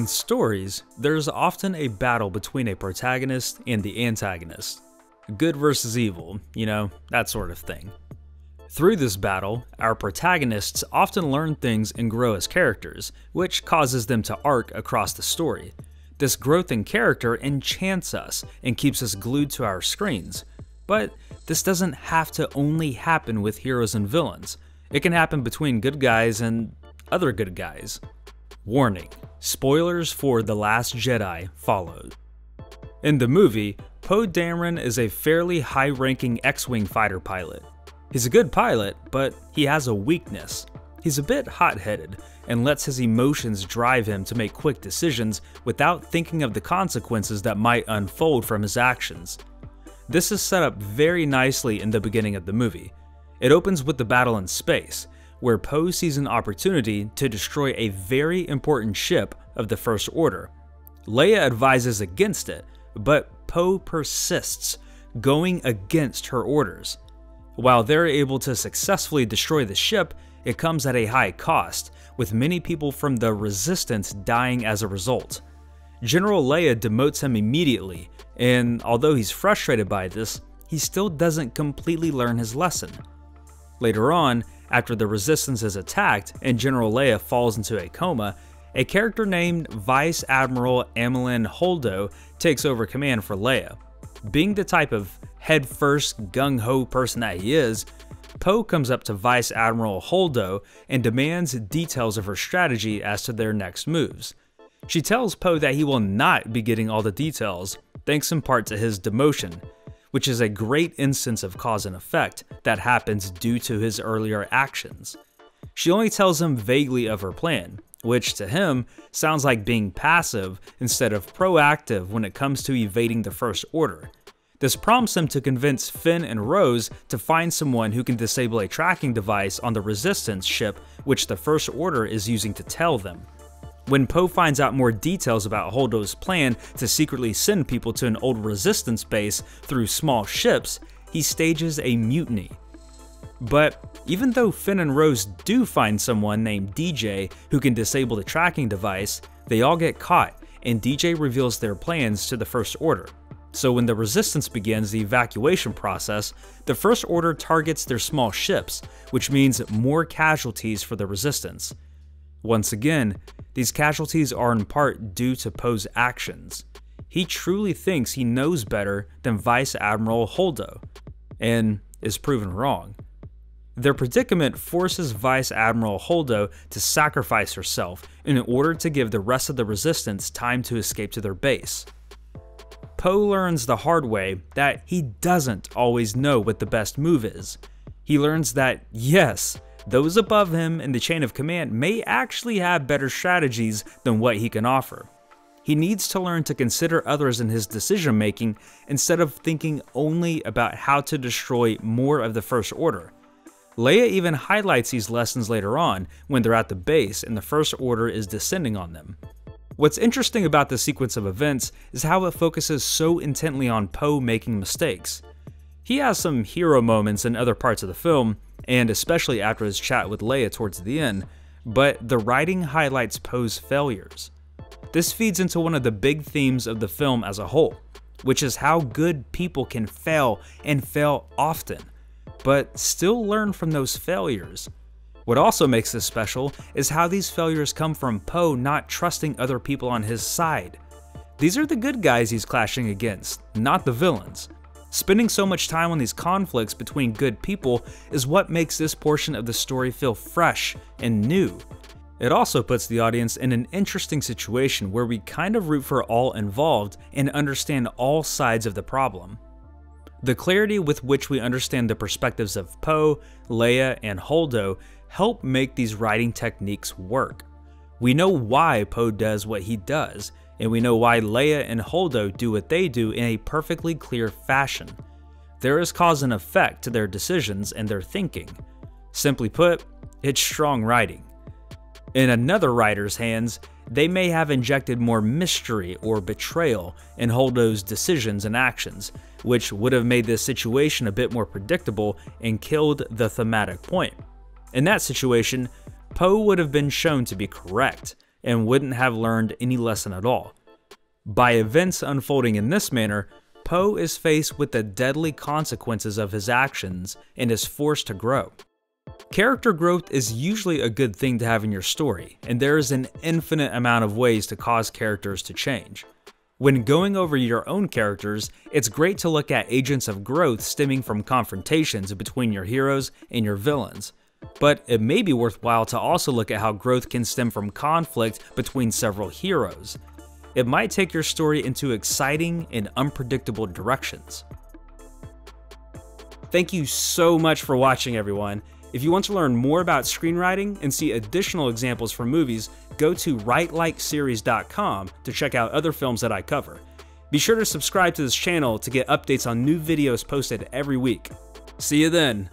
In stories, there's often a battle between a protagonist and the antagonist. Good versus evil, that sort of thing. Through this battle, our protagonists often learn things and grow as characters, which causes them to arc across the story. This growth in character enchants us and keeps us glued to our screens. But this doesn't have to only happen with heroes and villains. It can happen between good guys and other good guys. Warning: spoilers for The Last Jedi followed. In the movie, Poe Dameron is a fairly high-ranking X-Wing fighter pilot. He's a good pilot, but he has a weakness. He's a bit hot-headed and lets his emotions drive him to make quick decisions without thinking of the consequences that might unfold from his actions. This is set up very nicely in the beginning of the movie. It opens with the battle in space, where Poe sees an opportunity to destroy a very important ship of the First Order. Leia advises against it, but Poe persists, going against her orders. While they're able to successfully destroy the ship, it comes at a high cost, with many people from the Resistance dying as a result. General Leia demotes him immediately, and although he's frustrated by this, he still doesn't completely learn his lesson. Later on, after the Resistance is attacked and General Leia falls into a coma, a character named Vice Admiral Amilyn Holdo takes over command for Leia. Being the type of head-first, gung-ho person that he is, Poe comes up to Vice Admiral Holdo and demands details of her strategy as to their next moves. She tells Poe that he will not be getting all the details, thanks in part to his demotion, which is a great instance of cause and effect that happens due to his earlier actions. She only tells him vaguely of her plan, which to him sounds like being passive instead of proactive when it comes to evading the First Order. This prompts him to convince Finn and Rose to find someone who can disable a tracking device on the Resistance ship which the First Order is using to tell them. When Poe finds out more details about Holdo's plan to secretly send people to an old Resistance base through small ships, he stages a mutiny. But even though Finn and Rose do find someone named DJ who can disable the tracking device, they all get caught, and DJ reveals their plans to the First Order. So when the Resistance begins the evacuation process, the First Order targets their small ships, which means more casualties for the Resistance. Once again, these casualties are in part due to Poe's actions. He truly thinks he knows better than Vice Admiral Holdo, and is proven wrong. Their predicament forces Vice Admiral Holdo to sacrifice herself in order to give the rest of the Resistance time to escape to their base. Poe learns the hard way that he doesn't always know what the best move is. He learns that, yes, those above him in the chain of command may actually have better strategies than what he can offer. He needs to learn to consider others in his decision making instead of thinking only about how to destroy more of the First Order. Leia even highlights these lessons later on when they're at the base and the First Order is descending on them. What's interesting about this sequence of events is how it focuses so intently on Poe making mistakes. He has some hero moments in other parts of the film, and especially after his chat with Leia towards the end, but the writing highlights Poe's failures. This feeds into one of the big themes of the film as a whole, which is how good people can fail and fail often, but still learn from those failures. What also makes this special is how these failures come from Poe not trusting other people on his side. These are the good guys he's clashing against, not the villains. Spending so much time on these conflicts between good people is what makes this portion of the story feel fresh and new. It also puts the audience in an interesting situation where we kind of root for all involved and understand all sides of the problem. The clarity with which we understand the perspectives of Poe, Leia, and Holdo help make these writing techniques work. We know why Poe does what he does, and we know why Leia and Holdo do what they do in a perfectly clear fashion. There is cause and effect to their decisions and their thinking. Simply put, it's strong writing. In another writer's hands, they may have injected more mystery or betrayal in Holdo's decisions and actions, which would have made this situation a bit more predictable and killed the thematic point. In that situation, Poe would have been shown to be correct, and wouldn't have learned any lesson at all. By events unfolding in this manner, Poe is faced with the deadly consequences of his actions and is forced to grow. Character growth is usually a good thing to have in your story, and there is an infinite amount of ways to cause characters to change. When going over your own characters, it's great to look at agents of growth stemming from confrontations between your heroes and your villains. But it may be worthwhile to also look at how growth can stem from conflict between several heroes. It might take your story into exciting and unpredictable directions. Thank you so much for watching, everyone. If you want to learn more about screenwriting and see additional examples from movies, go to writelikeseries.com to check out other films that I cover. Be sure to subscribe to this channel to get updates on new videos posted every week. See you then!